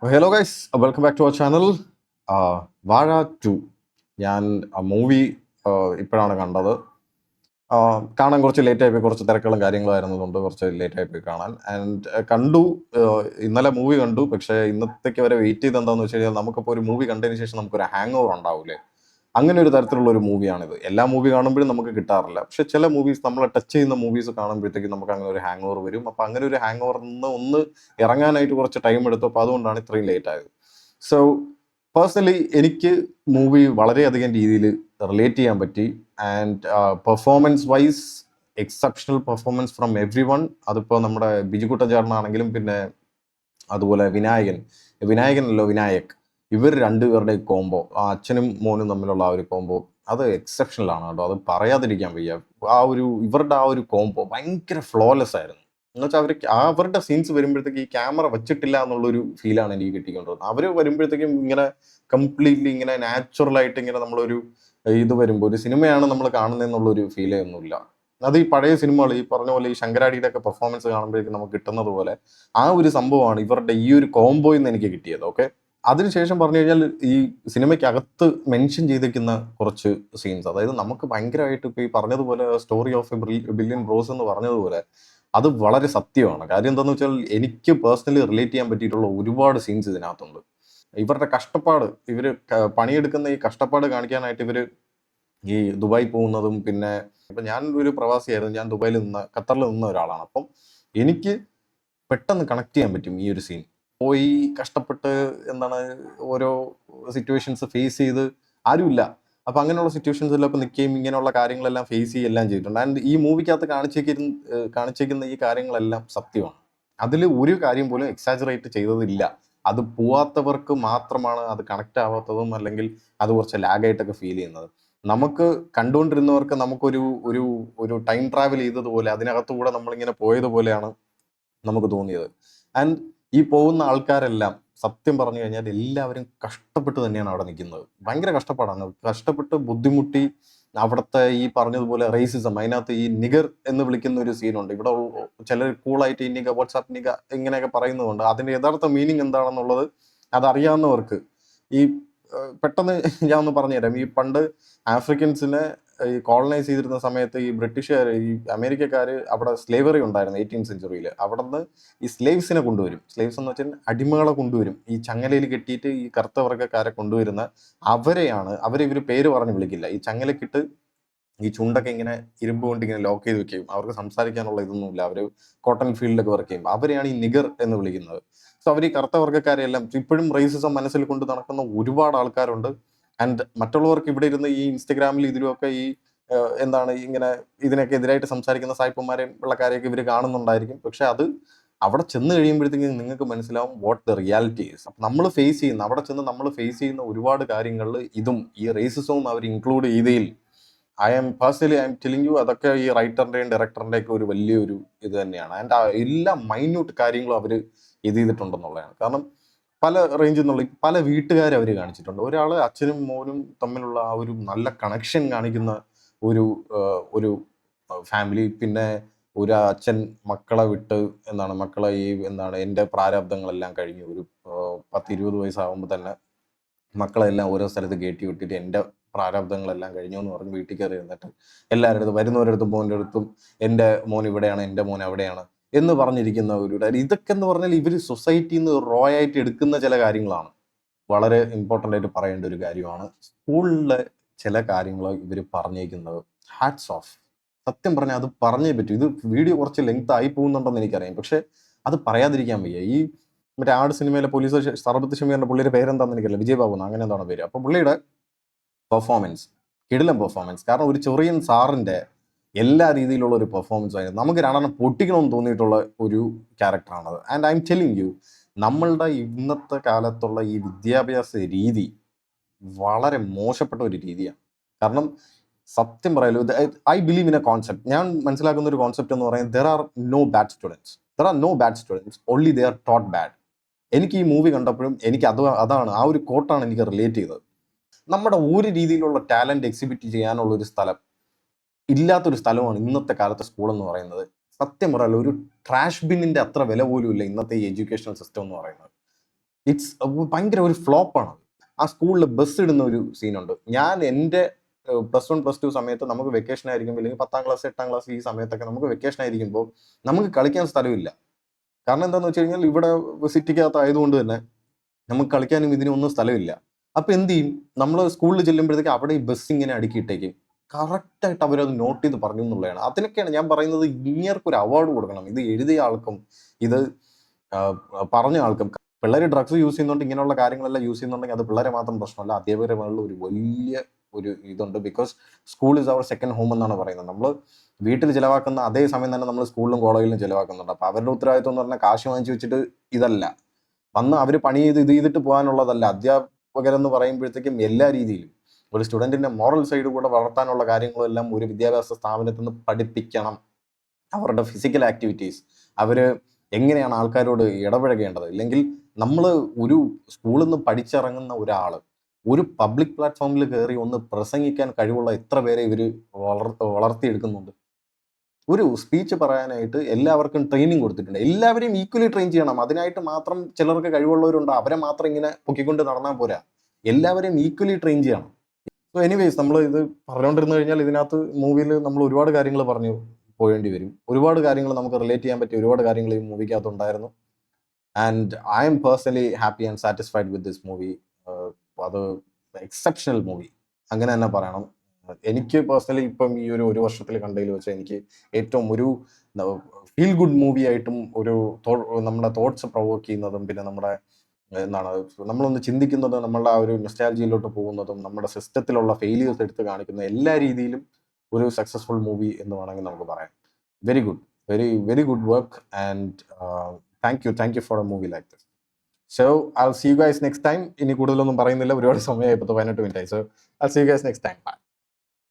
Hello guys, welcome back to our channel. വാഴ 2 ഞാൻ movie ഇപ്പോഴാണ് കണ്ടത്. കാണാൻ കുറച്ച് ലേറ്റ് ആയിപ്പോയി, കുറച്ച് തിരക്കുകളും കാര്യങ്ങളായിരുന്നതുകൊണ്ട് കുറച്ച് ലേറ്റ് ആയിപ്പോയി കാണാൻ. ആൻഡ് കണ്ടു. ഇന്നലെ മൂവി കണ്ടു, പക്ഷേ ഇന്നത്തേക്ക് വരെ വെയിറ്റ് ചെയ്ത് എന്താണെന്ന് വെച്ച് കഴിഞ്ഞാൽ നമുക്കിപ്പോൾ ഒരു മൂവി കണ്ടതിന് ശേഷം നമുക്കൊരു ഹാങ് ഓവർ ഉണ്ടാവില്ലേ, അങ്ങനെ ഒരു തരത്തിലുള്ള ഒരു മൂവിയാണിത്. എല്ലാ മൂവി കാണുമ്പോഴും നമുക്ക് കിട്ടാറില്ല, പക്ഷെ ചില മൂവീസ് നമ്മളെ ടച്ച് ചെയ്യുന്ന മൂവീസ് കാണുമ്പോഴത്തേക്കും നമുക്ക് അങ്ങനെ ഒരു ഹാങ് ഓവർ വരും. അപ്പം അങ്ങനെ ഒരു ഹാങ് ഓവറിൽ നിന്ന് ഒന്ന് ഇറങ്ങാനായിട്ട് കുറച്ച് ടൈം എടുത്തു. അപ്പോൾ അതുകൊണ്ടാണ് ഇത്രയും ലേറ്റ് ആയത്. സോ പേഴ്സണലി എനിക്ക് മൂവി വളരെയധികം രീതിയിൽ റിലേറ്റ് ചെയ്യാൻ പറ്റി. And performance wise exceptional performance from every one. അതിപ്പോൾ നമ്മുടെ ബിജുകുട്ടൻ ചേട്ടനാണെങ്കിലും പിന്നെ അതുപോലെ വിനായകനല്ലോ വിനായക്, ഇവർ രണ്ടുപേരുടെ കോംബോ, ആ അച്ഛനും മോനും തമ്മിലുള്ള ആ ഒരു കോംബോ, അത് എക്സെപ്ഷണൽ ആണ് കേട്ടോ. അത് പറയാതിരിക്കാൻ വയ്യ. ഇവരുടെ ആ ഒരു കോംബോ ഭയങ്കര ഫ്ലോലെസ് ആയിരുന്നു. എന്നുവെച്ചാൽ അവരുടെ സീൻസ് വരുമ്പോഴത്തേക്ക് ഈ ക്യാമറ വെച്ചിട്ടില്ല എന്നുള്ളൊരു ഫീലാണ് എനിക്ക് കിട്ടിക്കൊണ്ടിരുന്നത്. അവർ വരുമ്പോഴത്തേക്കും ഇങ്ങനെ കംപ്ലീറ്റ്ലി ഇങ്ങനെ നാച്ചുറലായിട്ട് ഇങ്ങനെ നമ്മളൊരു ഇത് വരുമ്പോൾ ഒരു സിനിമയാണ് നമ്മൾ കാണുന്നതെന്നുള്ളൊരു ഫീലേ ഒന്നുമില്ല. അത് ഈ പഴയ സിനിമകൾ ഈ പറഞ്ഞ പോലെ ഈ ശങ്കരാടിയുടെ ഒക്കെ പെർഫോമൻസ് കാണുമ്പോഴേക്കും നമുക്ക് കിട്ടുന്നത് പോലെ ആ ഒരു സംഭവമാണ് ഇവരുടെ ഈ ഒരു കോംബോയിൽ നിന്ന് എനിക്ക് കിട്ടിയത്. ഓക്കെ, അതിനുശേഷം പറഞ്ഞു കഴിഞ്ഞാൽ ഈ സിനിമയ്ക്കകത്ത് മെൻഷൻ ചെയ്തിരിക്കുന്ന കുറച്ച് സീൻസ്, അതായത് നമുക്ക് ഭയങ്കരമായിട്ട് ഇപ്പോൾ ഈ പറഞ്ഞതുപോലെ story of a billion bros എന്ന് പറഞ്ഞതുപോലെ അത് വളരെ സത്യമാണ്. കാര്യം എന്താണെന്ന് വെച്ചാൽ എനിക്ക് പേഴ്സണലി റിലേറ്റ് ചെയ്യാൻ പറ്റിയിട്ടുള്ള ഒരുപാട് സീൻസ് ഇതിനകത്തുണ്ട്. ഇവരുടെ കഷ്ടപ്പാട്, ഇവർ പണിയെടുക്കുന്ന ഈ കഷ്ടപ്പാട് കാണിക്കാനായിട്ട് ഇവർ ഈ ദുബായ് പോകുന്നതും, പിന്നെ ഇപ്പം ഞാൻ ഒരു പ്രവാസിയായിരുന്നു, ഞാൻ ഖത്തറിൽ നിന്ന ഒരാളാണ്. അപ്പം എനിക്ക് പെട്ടെന്ന് കണക്ട് ചെയ്യാൻ പറ്റും ഈ ഒരു സീൻ. പോയി കഷ്ടപ്പെട്ട് എന്താണ് ഓരോ സിറ്റുവേഷൻസ് ഫേസ് ചെയ്ത് ആരുമില്ല, അപ്പം അങ്ങനെയുള്ള സിറ്റുവേഷൻസിലൊക്കെ നിൽക്കുകയും ഇങ്ങനെയുള്ള കാര്യങ്ങളെല്ലാം ഫേസ് ചെയ്യുകയെല്ലാം ചെയ്തിട്ടുണ്ട്. ആൻഡ് ഈ മൂവിക്കകത്ത് കാണിച്ചേക്കുന്ന ഈ കാര്യങ്ങളെല്ലാം സത്യമാണ്. അതിൽ ഒരു കാര്യം പോലും എക്സാജറേറ്റ് ചെയ്തതില്ല. അത് പോവാത്തവർക്ക് മാത്രമാണ് അത് കണക്റ്റ് ആവാത്തതും, അല്ലെങ്കിൽ അത് കുറച്ച് ലാഗായിട്ടൊക്കെ ഫീൽ ചെയ്യുന്നത്. നമുക്ക് കണ്ടുകൊണ്ടിരുന്നവർക്ക് നമുക്കൊരു ഒരു ഒരു ടൈം ട്രാവൽ ചെയ്തതുപോലെ, അതിനകത്തുകൂടെ നമ്മളിങ്ങനെ പോയതുപോലെയാണ് നമുക്ക് തോന്നിയത്. ആൻഡ് ഈ പോകുന്ന ആൾക്കാരെല്ലാം സത്യം പറഞ്ഞു കഴിഞ്ഞാൽ എല്ലാവരും കഷ്ടപ്പെട്ട് തന്നെയാണ് അവിടെ നിൽക്കുന്നത്. ഭയങ്കര കഷ്ടപ്പാടാണ്, കഷ്ടപ്പെട്ട് ബുദ്ധിമുട്ടി. അവിടുത്തെ ഈ പറഞ്ഞതുപോലെ റേസിസം, അതിനകത്ത് ഈ നിഗർ എന്ന് വിളിക്കുന്ന ഒരു സീനുണ്ട്. ഇവിടെ ചിലർ കൂളായിട്ട് ഈ നിഗ, വാട്സാപ്പ് നിഗ ഇങ്ങനെയൊക്കെ പറയുന്നതുകൊണ്ട് അതിന്റെ യഥാർത്ഥ മീനിങ് എന്താണെന്നുള്ളത് അതറിയാവുന്നവർക്ക് ഈ പെട്ടെന്ന് ഞാൻ ഒന്ന് പറഞ്ഞുതരാം. ഈ പണ്ട് ആഫ്രിക്കൻസിനെ ഈ കോളനൈസ് ചെയ്തിരുന്ന സമയത്ത് ഈ ബ്രിട്ടീഷുകാർ, ഈ അമേരിക്കക്കാർ, അവിടെ സ്ലേവറി ഉണ്ടായിരുന്നു 18th സെഞ്ചുറിയിൽ. അവിടെ നിന്ന് ഈ സ്ലേവ്സിനെ കൊണ്ടുവരും. സ്ലേവ്സ് എന്ന് വെച്ചാൽ അടിമകളെ കൊണ്ടുവരും. ഈ ചങ്ങലയിൽ കെട്ടിയിട്ട് ഈ കറുത്ത വർഗ്ഗക്കാരെ കൊണ്ടുവരുന്ന അവരെ ഇവർ പേര് പറഞ്ഞ് വിളിക്കില്ല. ഈ ചങ്ങലക്കിട്ട് ഈ ചുണ്ടൊക്കെ ഇങ്ങനെ ഇരുമ്പ് കൊണ്ട് ഇങ്ങനെ ലോക്ക് ചെയ്ത് വെക്കും. അവർക്ക് സംസാരിക്കാനുള്ള ഇതൊന്നുമില്ല. അവർ കോട്ടൺ ഫീൽഡിലൊക്കെ വർക്ക് ചെയ്യും. അവരെയാണ് ഈ നിഗർ എന്ന് വിളിക്കുന്നത്. സോ അവർ ഈ കറുത്ത വർഗ്ഗക്കാരെല്ലാം ഇപ്പോഴും റേസിസം മനസ്സിൽ കൊണ്ട് നടക്കുന്ന ഒരുപാട് ആൾക്കാരുണ്ട്. ആൻഡ് മറ്റുള്ളവർക്ക് ഇവിടെ ഇരുന്ന് ഈ ഇൻസ്റ്റഗ്രാമിൽ ഇതിലുമൊക്കെ ഈ എന്താണ് ഇങ്ങനെ ഇതിനൊക്കെ എതിരായിട്ട് സംസാരിക്കുന്ന സായിപ്പന്മാരെയും വെള്ളക്കാരെയൊക്കെ ഇവർ കാണുന്നുണ്ടായിരിക്കും. പക്ഷെ അത് അവിടെ ചെന്ന് കഴിയുമ്പോഴത്തേക്കും നിങ്ങൾക്ക് മനസ്സിലാവും വാട്ട് ദ റിയാലിറ്റി ഈസ്. അപ്പം നമ്മൾ ഫേസ് ചെയ്യുന്ന, അവിടെ ചെന്ന് നമ്മൾ ഫേസ് ചെയ്യുന്ന ഒരുപാട് കാര്യങ്ങളിൽ ഇതും ഈ റേസിസവും അവർ ഇൻക്ലൂഡ് ചെയ്തതിൽ ഐ എം ടെലിംഗ് യു, അതൊക്കെ ഈ റൈറ്ററിന്റെയും ഡയറക്ടറിന്റെ ഒക്കെ ഒരു വലിയൊരു ഇത് തന്നെയാണ്. ആൻഡ് ആ എല്ലാ മൈന്യൂട്ട് കാര്യങ്ങളും അവർ ഇത് ചെയ്തിട്ടുണ്ടെന്നുള്ളതാണ്. കാരണം പല റേഞ്ചിൽ നിന്നുള്ള പല വീട്ടുകാരെ അവർ കാണിച്ചിട്ടുണ്ട്. ഒരാൾ അച്ഛനും മോനും തമ്മിലുള്ള ആ ഒരു നല്ല കണക്ഷൻ കാണിക്കുന്ന ഒരു ഒരു ഫാമിലി. പിന്നെ ഒരു അച്ഛൻ മക്കളെ വിട്ട് മക്കളെ ഈ എൻ്റെ പ്രാരാബ്ദങ്ങളെല്ലാം കഴിഞ്ഞു ഒരു 10-20 വയസ്സാകുമ്പോൾ തന്നെ മക്കളെല്ലാം ഓരോ സ്ഥലത്ത് കയറ്റി വിട്ടിട്ട് എൻ്റെ പ്രാരാബ്ദങ്ങളെല്ലാം കഴിഞ്ഞു എന്ന് പറഞ്ഞ് വീട്ടിൽ കയറി ഇരുന്നിട്ട് എല്ലാവരുടെ അടുത്തും, വരുന്നവരടുത്തും മോൻ്റെ അടുത്തും എൻ്റെ മോൻ ഇവിടെയാണ്, എൻ്റെ മോൻ അവിടെയാണ് എന്ന് പറഞ്ഞിരിക്കുന്ന ഒരു ഇതൊക്കെ എന്ന് പറഞ്ഞാൽ ഇവർ സൊസൈറ്റിയിൽ നിന്ന് റോ ആയിട്ട് എടുക്കുന്ന ചില കാര്യങ്ങളാണ്. വളരെ ഇമ്പോർട്ടൻ്റ് ആയിട്ട് പറയേണ്ട ഒരു കാര്യമാണ്. സ്കൂളിലെ ചില കാര്യങ്ങൾ ഇവർ പറഞ്ഞേക്കുന്നത് ഹാറ്റ്സ് ഓഫ്. സത്യം പറഞ്ഞാൽ അത് പറഞ്ഞേ പറ്റൂ. ഇത് വീഡിയോ കുറച്ച് ലെങ്ത് ആയി പോകുന്നുണ്ടെന്ന് എനിക്കറിയാം, പക്ഷെ അത് പറയാതിരിക്കാൻ വയ്യ. ഈ മറ്റേ ആട് സിനിമയിലെ പോലീസ് സർബത്ത് ഷമീറിന്റെ പുള്ളിയുടെ പേരെന്താണെന്ന് എനിക്കറിയില്ല, വിജയബാബു അങ്ങനെ എന്താണ് പേര്. അപ്പോൾ പുള്ളിയുടെ പെർഫോമൻസ് കിടിലം പെർഫോമൻസ്. കാരണം ഒരു ചെറിയൻ സാറിന്റെ എല്ലാ രീതിയിലുള്ള ഒരു പെർഫോമൻസ് ആയിരുന്നു. നമുക്ക് രണ്ടെണ്ണം പൊട്ടിക്കണമെന്ന് തോന്നിയിട്ടുള്ള ഒരു ക്യാരക്ടറാണത്. And I'm telling you, നമ്മളുടെ ഇന്നത്തെ കാലത്തുള്ള ഈ വിദ്യാഭ്യാസ രീതി വളരെ മോശപ്പെട്ട ഒരു രീതിയാണ്. കാരണം സത്യം പറയാലോ, I believe in a concept. ഞാൻ മനസ്സിലാക്കുന്ന ഒരു കോൺസെപ്റ്റ് എന്ന് പറയുന്നത് there are no bad students, only they are taught bad. എനിക്ക് ഈ മൂവി കണ്ടപ്പോഴും എനിക്ക് അതാണ് ആ ഒരു കോട്ടാണ് എനിക്ക് റിലേറ്റ് ചെയ്തത്. നമ്മുടെ ഒരു രീതിയിലുള്ള ടാലന്റ് എക്സിബിറ്റ് ചെയ്യാനുള്ള ഒരു സ്ഥലം ഇല്ലാത്തൊരു സ്ഥലമാണ് ഇന്നത്തെ കാലത്തെ സ്കൂൾ എന്ന് പറയുന്നത്. സത്യം പറയാലോ, ഒരു ട്രാഷ് ബിന്നിന്റെ അത്ര വില പോലും ഇല്ല ഇന്നത്തെ ഈ എഡ്യൂക്കേഷണൽ സിസ്റ്റം എന്ന് പറയുന്നത്. ഇറ്റ്സ് ഭയങ്കര ഒരു ഫ്ലോപ്പാണ്. ആ സ്കൂളിൽ ബസ് ഇടുന്ന ഒരു സീനുണ്ട്. ഞാൻ എൻ്റെ +1 +2 സമയത്ത് നമുക്ക് വെക്കേഷൻ ആയിരിക്കുമ്പോൾ, അല്ലെങ്കിൽ 10ാം ക്ലാസ് 8ാം ക്ലാസ് ഈ സമയത്തൊക്കെ നമുക്ക് വെക്കേഷൻ ആയിരിക്കുമ്പോൾ നമുക്ക് കളിക്കാൻ സ്ഥലമില്ല. കാരണം എന്താണെന്ന് വെച്ച് കഴിഞ്ഞാൽ ഇവിടെ സിറ്റിക്കകത്ത് ആയതുകൊണ്ട് തന്നെ നമുക്ക് കളിക്കാനും ഇതിനും ഒന്നും സ്ഥലമില്ല. അപ്പോൾ എന്ത് ചെയ്യും, നമ്മൾ സ്കൂളിൽ ചെല്ലുമ്പോഴത്തേക്ക് അവിടെ ഈ ബസ് ഇങ്ങനെ അടുക്കിയിട്ടേക്കും. കറക്റ്റായിട്ട് അവരത് നോട്ട് ചെയ്ത് പറഞ്ഞു എന്നുള്ളതാണ്. അതിനൊക്കെയാണ് ഞാൻ പറയുന്നത്, ഇങ്ങേർക്കൊരു അവാർഡ് കൊടുക്കണം. ഇത് എഴുതിയ ആൾക്കും ഇത് പറഞ്ഞ ആൾക്കും. പിള്ളേർ ഡ്രഗ്സ് യൂസ് ചെയ്യുന്നുണ്ട്, ഇങ്ങനെയുള്ള കാര്യങ്ങളെല്ലാം യൂസ് ചെയ്യുന്നുണ്ടെങ്കിൽ അത് പിള്ളേരെ മാത്രം പ്രശ്നമല്ല, അധ്യാപകരെ മേലുള്ള ഒരു വലിയ ഒരു ഇതുണ്ട്. Because school is our second home എന്നാണ് പറയുന്നത്. നമ്മൾ വീട്ടിൽ ചിലവാക്കുന്ന അതേ സമയം തന്നെ നമ്മൾ സ്കൂളിലും കോളേജിലും ചിലവാക്കുന്നുണ്ട്. അപ്പോൾ അവരുടെ ഉത്തരവാദിത്വം എന്ന് പറഞ്ഞാൽ കാശ് വാങ്ങിച്ച് വെച്ചിട്ട് ഇതല്ല, വന്ന് അവർ പണി ചെയ്ത് ഇത് ചെയ്തിട്ട് പോകാനുള്ളതല്ല. അധ്യാപകരെന്ന് പറയുമ്പോഴത്തേക്കും എല്ലാ രീതിയിലും ഒരു സ്റ്റുഡൻറ്റിൻ്റെ മോറൽ സൈഡ് കൂടെ വളർത്താനുള്ള കാര്യങ്ങളെല്ലാം ഒരു വിദ്യാഭ്യാസ സ്ഥാപനത്തിൽ നിന്ന് പഠിപ്പിക്കണം. അവരുടെ ഫിസിക്കൽ ആക്ടിവിറ്റീസ്, അവർ എങ്ങനെയാണ് ആൾക്കാരോട് ഇടപഴകേണ്ടത്. ഇല്ലെങ്കിൽ നമ്മൾ ഒരു സ്കൂളിൽ നിന്ന് പഠിച്ചിറങ്ങുന്ന ഒരാൾ ഒരു പബ്ലിക് പ്ലാറ്റ്ഫോമിൽ കയറി ഒന്ന് പ്രസംഗിക്കാൻ കഴിവുള്ള എത്ര പേരെ ഇവർ വളർത്തിയെടുക്കുന്നുണ്ട്. ഒരു സ്പീച്ച് പറയാനായിട്ട് എല്ലാവർക്കും ട്രെയിനിങ് കൊടുത്തിട്ടുണ്ട്. എല്ലാവരെയും ഈക്വലി ട്രെയിൻ ചെയ്യണം. അതിനായിട്ട് മാത്രം ചിലർക്ക് കഴിവുള്ളവരുണ്ട്, അവരെ മാത്രം ഇങ്ങനെ പൊക്കിക്കൊണ്ട് നടന്നാൽ പോരാ. എല്ലാവരെയും ഈക്വലി ട്രെയിൻ ചെയ്യണം. സോ എനിവേസ്, നമ്മൾ ഇത് പറഞ്ഞുകൊണ്ടിരുന്നു കഴിഞ്ഞാൽ ഇതിനകത്ത് മൂവിയിൽ നമ്മൾ ഒരുപാട് കാര്യങ്ങൾ പറഞ്ഞു പോകേണ്ടി വരും. ഒരുപാട് കാര്യങ്ങൾ നമുക്ക് റിലേറ്റ് ചെയ്യാൻ പറ്റിയ ഒരുപാട് കാര്യങ്ങൾ ഈ മൂവിക്കകത്ത് ഉണ്ടായിരുന്നു. And I M personally happy and satisfied with this movie. അത് എക്സെപ്ഷണൽ മൂവി അങ്ങനെ തന്നെ പറയണം. എനിക്ക് പേഴ്സണലി ഇപ്പം ഈ ഒരു വർഷത്തിൽ കണ്ടതിൽ വെച്ച് എനിക്ക് ഏറ്റവും ഒരു ഫീൽ ഗുഡ് മൂവി ആയിട്ടും ഒരു നമ്മുടെ തോട്ട്സ് പ്രൊവോക്ക് ചെയ്യുന്നതും, പിന്നെ നമ്മുടെ എന്താണ് നമ്മളൊന്ന് ചിന്തിക്കുന്നത്, നമ്മളുടെ ആ ഒരു നൊസ്റ്റാൾജിയിലോട്ട് പോകുന്നതും, നമ്മുടെ സിസ്റ്റത്തിലുള്ള ഫെയിലിയേഴ്സ് എടുത്ത് കാണിക്കുന്ന എല്ലാ രീതിയിലും ഒരു സക്സസ്ഫുൾ മൂവി എന്ന് വേണമെങ്കിൽ നമുക്ക് പറയാം. Very good, very good work. And thank you for a movie like this. So I will see you guys next time. ഇനി കൂടുതലൊന്നും പറയുന്നില്ല, ഒരുപാട് സമയമായി, 18 മിനിറ്റായി. So I will see you guys next time. By.